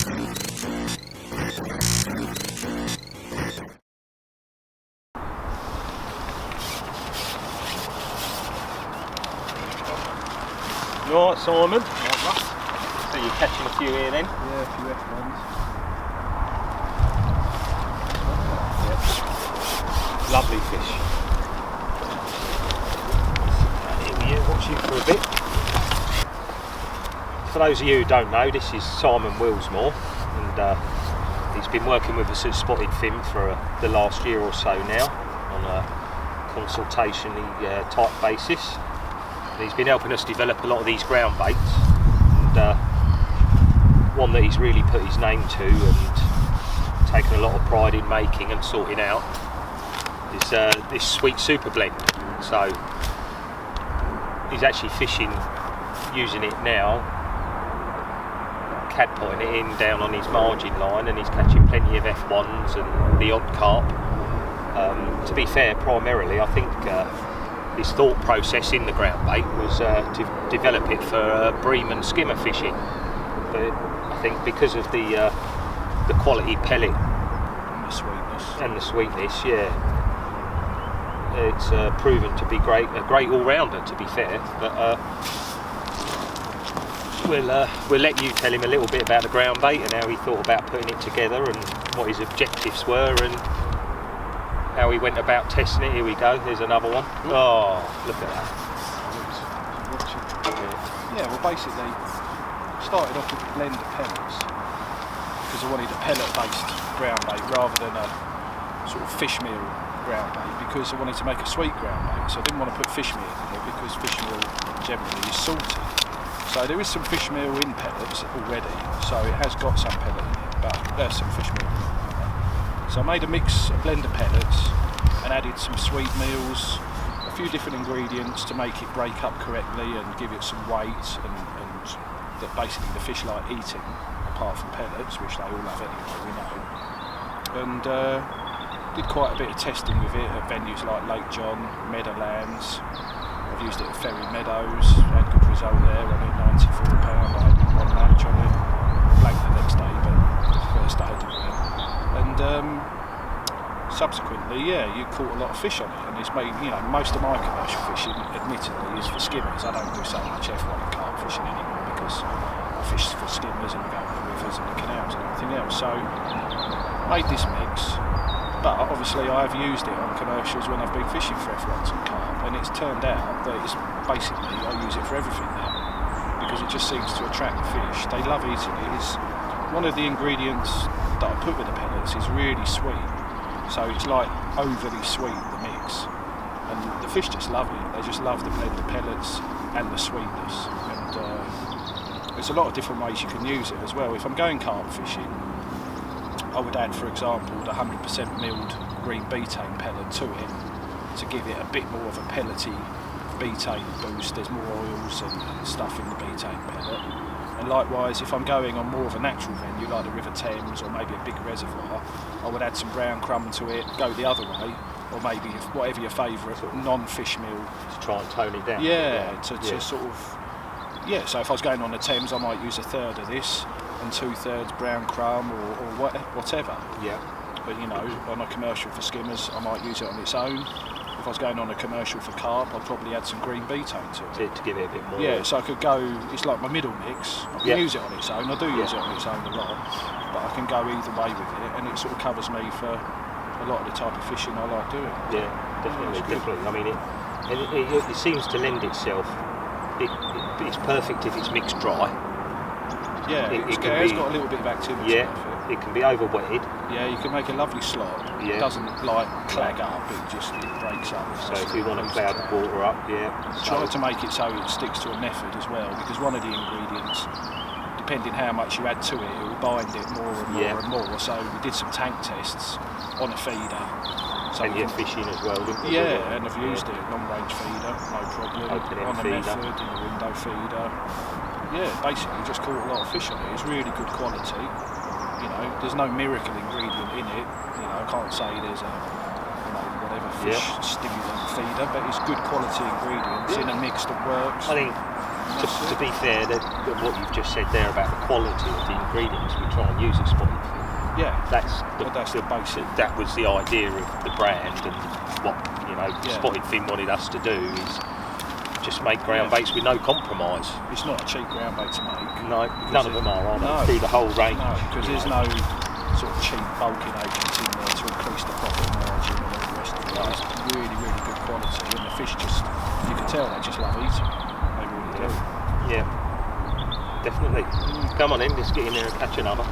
Right, Simon. So you're catching a few here then? Yeah, a few F1s. Yep. Lovely fish. Here we are, watch you for a bit. For those of you who don't know, this is Simon Willsmore, and he's been working with us at Spotted Fin for the last year or so now on a consultation-y type basis. And he's been helping us develop a lot of these ground baits, and one that he's really put his name to and taken a lot of pride in making and sorting out is this sweet super blend. So he's actually fishing using it now, catpotting it in down on his margin line, and he's catching plenty of F1s and the odd carp. To be fair, primarily I think his thought process in the ground bait was to develop it for bream and skimmer fishing, but I think because of the quality pellet and the sweetness, yeah, it's proven to be a great all-rounder, to be fair. But we'll let you tell him a little bit about the ground bait and how he thought about putting it together and what his objectives were and how he went about testing it. Here we go, there's another one. Oh, look at that. Yeah, well basically started off with a blend of pellets because I wanted a pellet-based ground bait rather than a sort of fish meal ground bait, because I wanted to make a sweet ground bait, so I didn't want to put fish meal in it because fish meal generally is salty. So there is some fish meal in pellets already, so it has got some pellet in it, but there's some fish meal in it. So I made a blend of pellets and added some sweet meals, a few different ingredients to make it break up correctly and give it some weight and that basically the fish like eating, apart from pellets, which they all love anyway, we know. And did quite a bit of testing with it at venues like Lake John, Meadowlands. I've used it at Ferry Meadows, had good result there on it, £94. I had one match on it, blanked the next day, but the first day I did well. And subsequently, yeah, you caught a lot of fish on it, and it's made, you know, most of my commercial fishing, admittedly, is for skimmers. I don't do so much F1 and carp fishing anymore because I fish for skimmers and I go to the rivers and the canals and everything else. So made this mix, but obviously I have used it on commercials when I've been fishing for F1s and carp, and it's turned out that it's basically, I use it for everything now because it just seems to attract the fish. They love eating it. It's one of the ingredients that I put with the pellets is really sweet, so it's like overly sweet, the mix, and the fish just love it. They just love the blend of pellets and the sweetness, and there's a lot of different ways you can use it as well. If I'm going carp fishing, I would add, for example, the 100% milled green betaine pellet to it to give it a bit more of a pellety betaine boost. There's more oils and stuff in the betaine pellet. And likewise, if I'm going on more of a natural venue like the River Thames or maybe a big reservoir, I would add some brown crumb to it, go the other way, or maybe whatever your favourite non-fish meal. To try and tone it down. Yeah, to sort of, yeah, so if I was going on the Thames, I might use a third of this and 2/3 brown crumb or whatever. Yeah. But you know, on a commercial for skimmers, I might use it on its own. If I was going on a commercial for carp, I'd probably add some green betaine to it. To give it a bit more. Yeah, so I could go, it's like my middle mix. I can use it on its own, I do use it on its own a lot, but I can go either way with it, and it sort of covers me for a lot of the type of fishing I like doing. Yeah, definitely. I mean, it seems to lend itself. It's perfect if it's mixed dry. Yeah, it's got a little bit of activity. Yeah, it can be over wetted. Yeah, you can make a lovely slop. Yeah. It doesn't like clag up, it breaks up. So if you want to cloud the water up, yeah. Try to make it so it sticks to a method as well, because one of the ingredients, depending how much you add to it, it will bind it more and more and more. So we did some tank tests on a feeder. So and you're fishing as well, didn't you? Yeah, and I've used it, long-range feeder, no problem. On a method, in a window feeder. Yeah, basically just caught a lot of fish on it. It's really good quality. You know, there's no miracle ingredient in it. You know, I can't say there's a, you know, whatever fish stimulant feeder, but it's good quality ingredients in a mix that works. I think To be fair, what you've just said there about the quality of the ingredients we try and use at Spotted Fin. Yeah, That's the basic. That was the idea of the brand, and what Spotted Fin wanted us to do is just make ground baits with no compromise. It's not a cheap ground bait to make. No, none of them are they? Through the whole range. No, because there's no sort of cheap bulking agents in there to increase the profit margin and all the rest of it. It's really, really good quality, and the fish you can tell they just love eating. They really do. Yeah, definitely. Come on in, let's get in there and catch another.